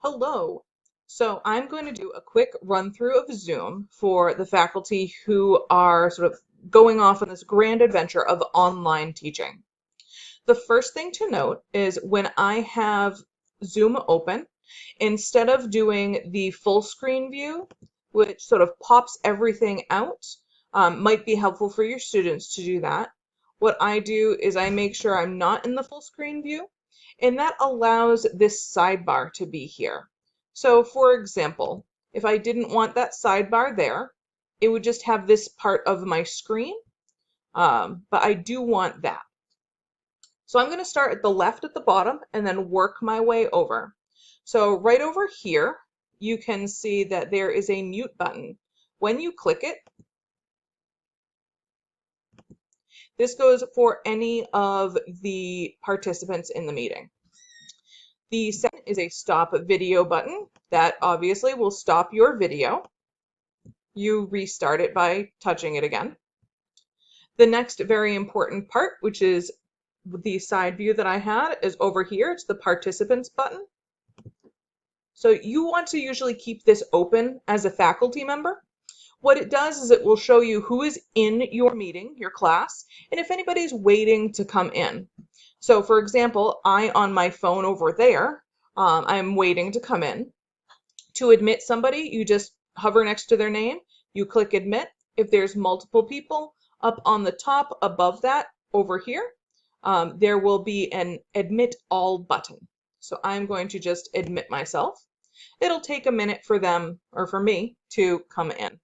Hello. So I'm going to do a quick run through of Zoom for the faculty who are sort of going off on this grand adventure of online teaching. The first thing to note is when I have Zoom open, instead of doing the full screen view, which sort of pops everything out, might be helpful for your students to do that. What I do is I make sure I'm not in the full screen view, and that allows this sidebar to be here. So for example, if I didn't want that sidebar there, it would just have this part of my screen, but I do want that. So I'm going to start at the left at the bottom and then work my way over. So right over here, you can see that there is a mute button. When you click it, this goes for any of the participants in the meeting. The second is a stop video button that obviously will stop your video. You restart it by touching it again. The next very important part, which is the side view that I had, is over here. It's the participants button. So you want to usually keep this open as a faculty member. What it does is it will show you who is in your meeting, your class, and if anybody's waiting to come in. So for example, on my phone over there, I'm waiting to come in. To admit somebody, you just hover next to their name, you click admit. If there's multiple people, up on the top above that over here, there will be an admit all button. So I'm going to just admit myself. It'll take a minute for them or for me to come in.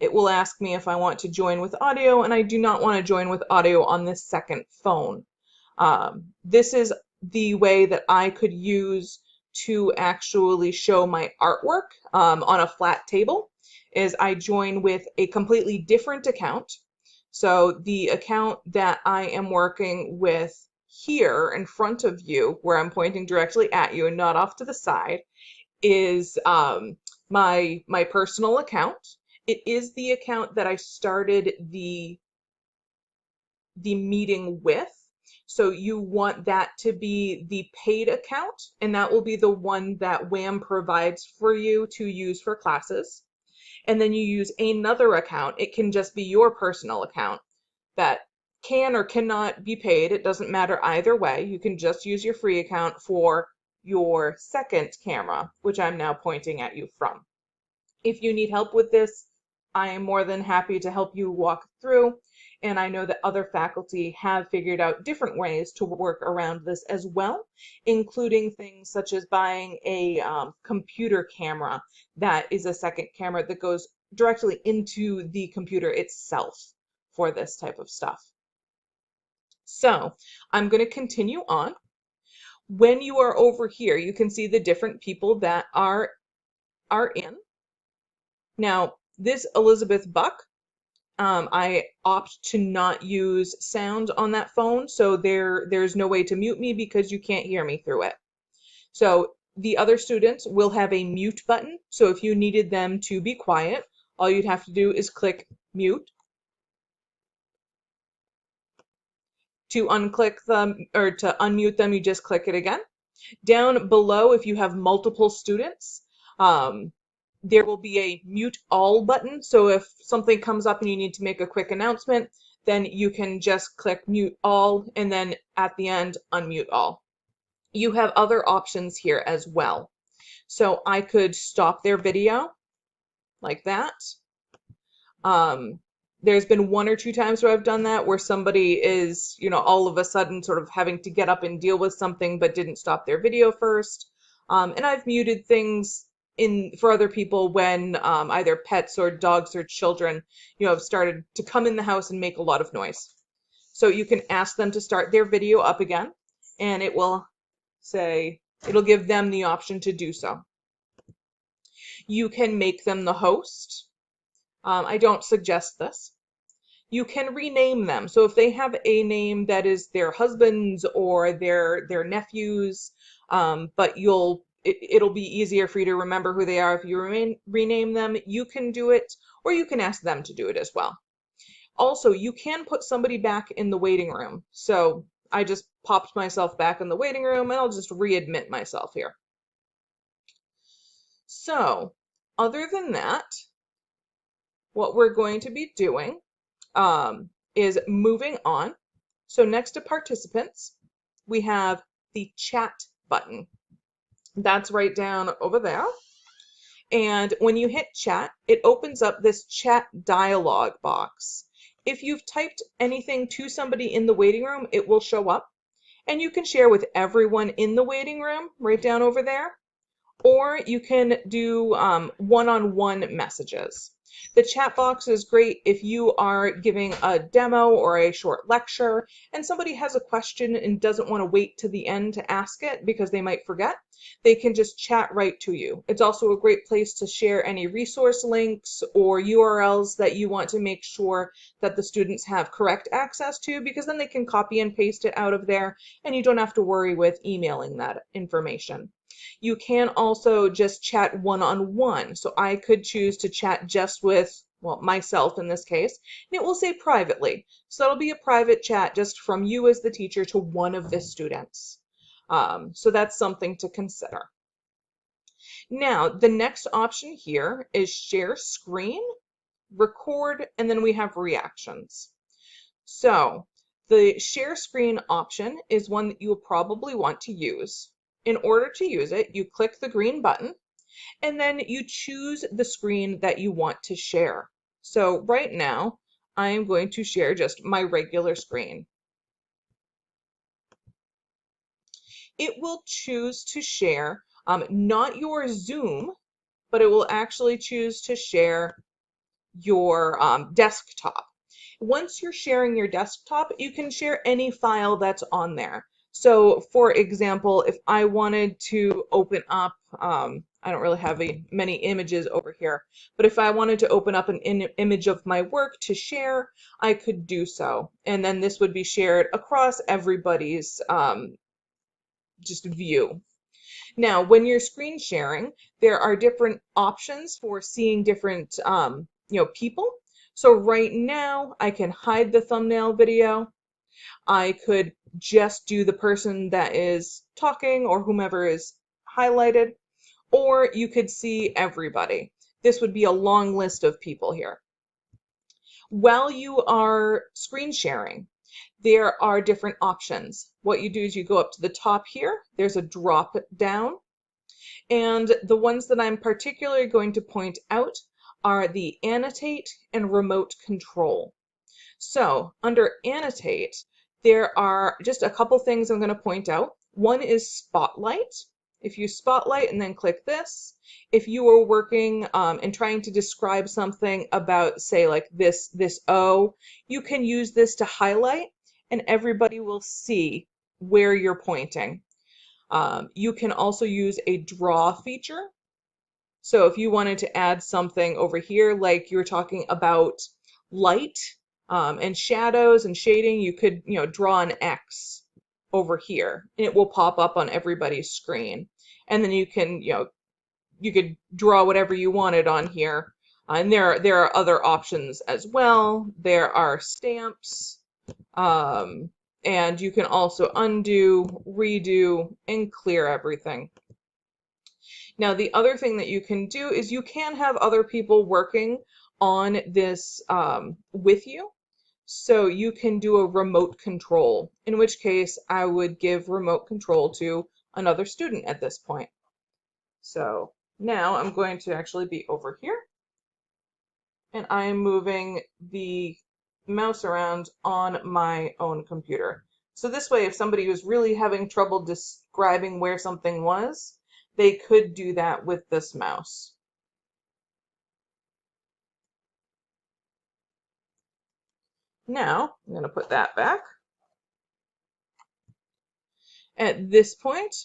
It will ask me if I want to join with audio, and I do not want to join with audio on this second phone. This is the way that I could use to actually show my artwork on a flat table, is I join with a completely different account. So the account that I am working with here in front of you, where I'm pointing directly at you and not off to the side, is my personal account. It is the account that I started the meeting with. So you want that to be the paid account, and that will be the one that WAM provides for you to use for classes. And then you use another account. It can just be your personal account that can or cannot be paid. It doesn't matter either way. You can just use your free account for your second camera, which I'm now pointing at you from. If you need help with this, I am more than happy to help you walk through. And I know that other faculty have figured out different ways to work around this as well, including things such as buying a computer camera that is a second camera that goes directly into the computer itself for this type of stuff. So I'm going to continue on. When you are over here, you can see the different people that are in. Now, this Elizabeth Buck, I opt to not use sound on that phone, so there's no way to mute me because you can't hear me through it. So the other students will have a mute button, so if you needed them to be quiet, all you'd have to do is click mute. To unclick them or to unmute them, you just click it again. Down below, if you have multiple students, there will be a mute all button. So if something comes up and you need to make a quick announcement, then you can just click mute all and then at the end, unmute all. You have other options here as well. So I could stop their video like that. There's been one or two times where I've done that where somebody is, all of a sudden sort of having to get up and deal with something but didn't stop their video first. And I've muted things for other people when either pets or dogs or children, have started to come in the house and make a lot of noise. So you can ask them to start their video up again, and it'll give them the option to do so. You can make them the host. I don't suggest this. You can rename them. So if they have a name that is their husband's or their nephew's, but it'll be easier for you to remember who they are if you rename them, you can do it, or you can ask them to do it as well. Also, you can put somebody back in the waiting room. So I just popped myself back in the waiting room, and I'll just readmit myself here. So other than that, what we're going to be doing is moving on. So next to participants, we have the chat button. That's right down over there. And when you hit chat, it opens up this chat dialog box. If you've typed anything to somebody in the waiting room, it will show up. And you can share with everyone in the waiting room right down over there. Or you can do one-on-one messages. The chat box is great if you are giving a demo or a short lecture and somebody has a question and doesn't want to wait to the end to ask it because they might forget. They can just chat right to you. It's also a great place to share any resource links or URLs that you want to make sure that the students have correct access to, because then they can copy and paste it out of there and you don't have to worry with emailing that information. You can also just chat one-on-one. So I could choose to chat just with, well, myself in this case, and it will say privately. So that'll be a private chat just from you as the teacher to one of the students. So that's something to consider. Now, the next option here is share screen, record, and then we have reactions. So the share screen option is one that you will probably want to use. In order to use it, you click the green button and then you choose the screen that you want to share. So right now, I am going to share just my regular screen. It will choose to share not your Zoom, but it will actually choose to share your desktop. Once you're sharing your desktop, you can share any file that's on there. So for example, if I wanted to open up, I don't really have many images over here, but if I wanted to open up an image of my work to share, I could do so. And then this would be shared across everybody's just view. Now, when you're screen sharing, there are different options for seeing different people. So right now, I can hide the thumbnail video. I could just do the person that is talking or whomever is highlighted, or you could see everybody. This would be a long list of people here. While you are screen sharing, there are different options. What you do is you go up to the top here. There's a drop down. And the ones that I'm particularly going to point out are the annotate and remote control. So under annotate, there are just a couple things I'm going to point out. One is spotlight. If you spotlight and then click this, if you are working and trying to describe something about, say, like this O, you can use this to highlight and everybody will see where you're pointing. You can also use a draw feature. So if you wanted to add something over here, like you were talking about light and shadows and shading, you could, draw an X over here and it will pop up on everybody's screen. And then you can, you could draw whatever you wanted on here. And there are other options as well. There are stamps. And you can also undo, redo, and clear everything. Now, the other thing that you can do is you can have other people working on this with you. So you can do a remote control, in which case I would give remote control to another student at this point. So now I'm going to actually be over here, and I am moving the mouse around on my own computer. So this way, if somebody was really having trouble describing where something was, they could do that with this mouse. Now, I'm going to put that back. At this point,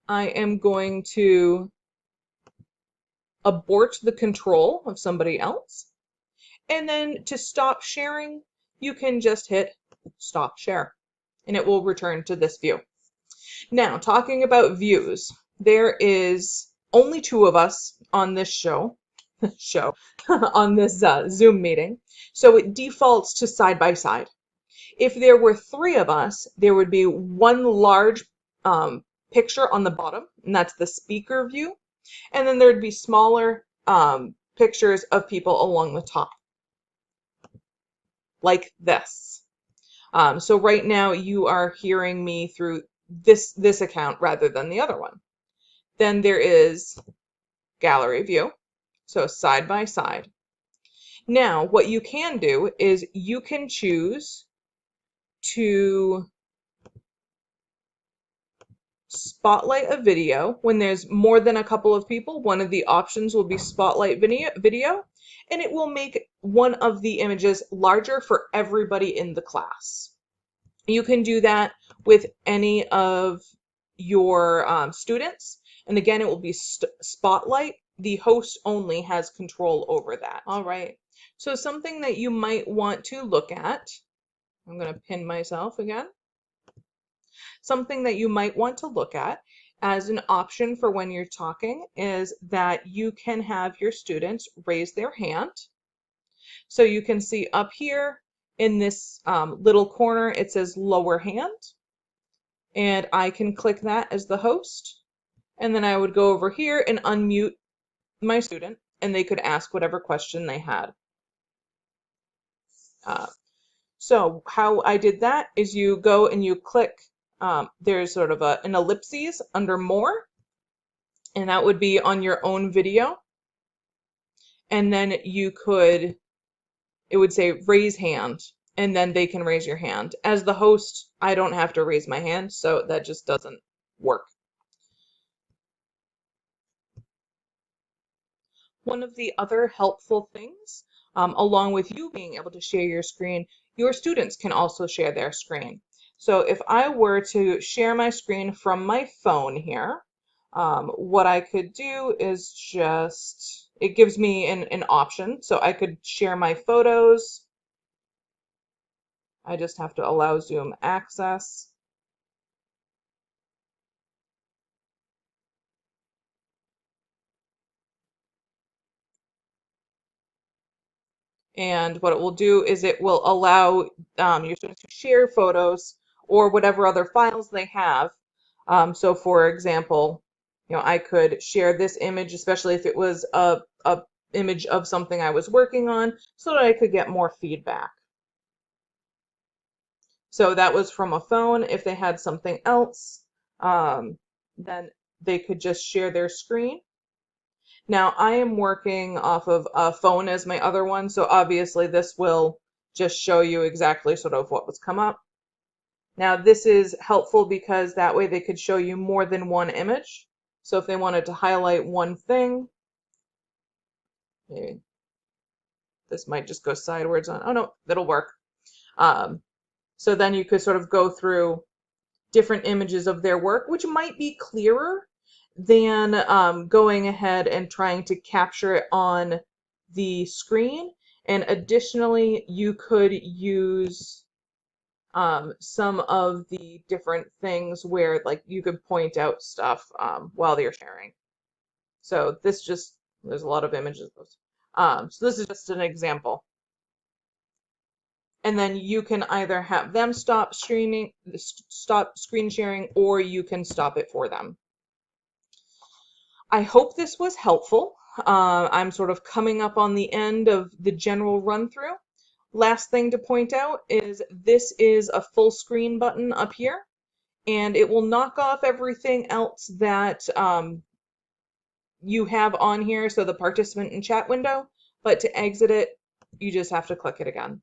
I am going to abort the control of somebody else. And then to stop sharing, you can just hit stop share, and it will return to this view. Now, talking about views, there is only 2 of us on this on this Zoom meeting, so it defaults to side by side. If there were 3 of us, there would be one large picture on the bottom, and that's the speaker view. And then there'd be smaller pictures of people along the top, like this. So right now you are hearing me through this account rather than the other one. Then there is gallery view, so side by side. Now what you can do is you can choose to spotlight a video. When there's more than a couple of people, one of the options will be spotlight video, and it will make one of the images larger for everybody in the class. You can do that with any of your students. And again, it will be spotlight. The host only has control over that. All right. So something that you might want to look at, I'm going to pin myself again. Something that you might want to look at as an option for when you're talking is that you can have your students raise their hand. So you can see up here in this little corner, it says lower hand. And I can click that as the host. And then I would go over here and unmute my student, and they could ask whatever question they had. So how I did that is you go and you click, there's sort of an ellipses under more, and that would be on your own video. And then you could, it would say raise hand, and then they can raise your hand. As the host, I don't have to raise my hand, so that just doesn't work. One of the other helpful things, along with you being able to share your screen, your students can also share their screen. So if I were to share my screen from my phone here, what I could do is just, it gives me an option. So I could share my photos. I just have to allow Zoom access. And what it will do is it will allow your students to share photos or whatever other files they have. So for example, I could share this image, especially if it was a image of something I was working on, so that I could get more feedback. So that was from a phone. If they had something else, then they could just share their screen. Now I am working off of a phone as my other one, so obviously this will just show you exactly sort of what was come up. Now this is helpful because that way they could show you more than one image. So if they wanted to highlight one thing, maybe this might just go sideways on, oh no, that'll work. So then you could sort of go through different images of their work, which might be clearer than going ahead and trying to capture it on the screen. And additionally, you could use some of the different things where like you could point out stuff while they're sharing. So this just, there's a lot of images. So this is just an example. And then you can either have them stop screen sharing, or you can stop it for them. I hope this was helpful. I'm sort of coming up on the end of the general run through. Last thing to point out is this is a full screen button up here, and it will knock off everything else that you have on here, so the participant and chat window, but to exit it, you just have to click it again.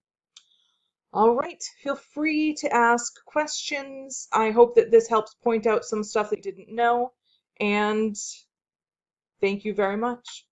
All right, feel free to ask questions. I hope that this helps point out some stuff that you didn't know, and thank you very much.